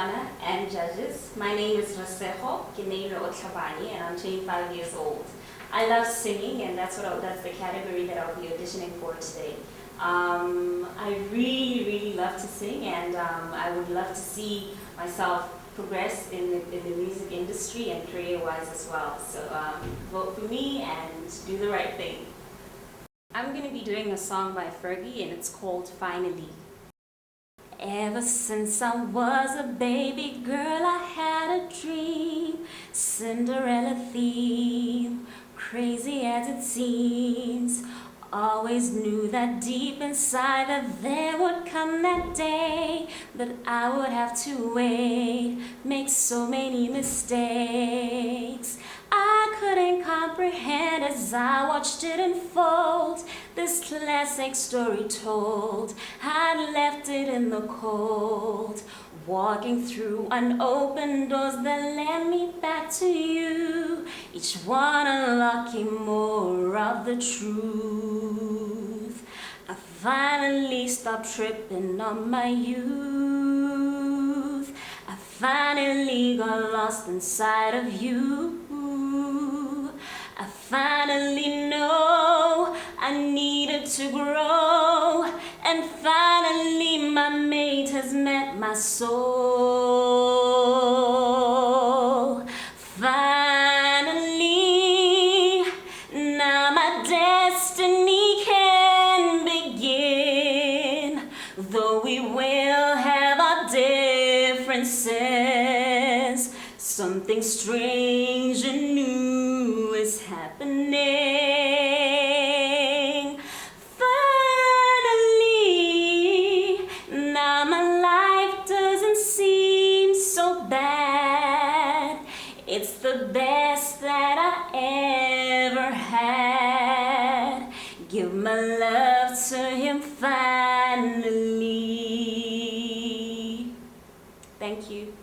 Botswana and judges. My name is Resego Otlhabanye and I'm 25 years old. I love singing and that's the category that I'll be auditioning for today. I really love to sing and I would love to see myself progress in the music industry and career-wise as well. So vote for me and do the right thing. I'm going to be doing a song by Fergie and it's called Finally. Ever since I was a baby girl, I had a dream. Cinderella theme, crazy as it seems. Always knew that deep inside that there would come that day that I would have to wait, make so many mistakes. I couldn't comprehend as I watched it unfold. This classic story told, I'd left it in the cold, walking through unopened doors that led me back to you, each one unlocking more of the truth. I finally stopped tripping on my youth. I finally got lost inside of you. I finally know I needed to grow, and finally my mate has met my soul. Finally, now my destiny can begin, though we will have our differences. Something strange and new is happening. Finally, now my life doesn't seem so bad. It's the best that I ever had. Give my love to him finally. Thank you.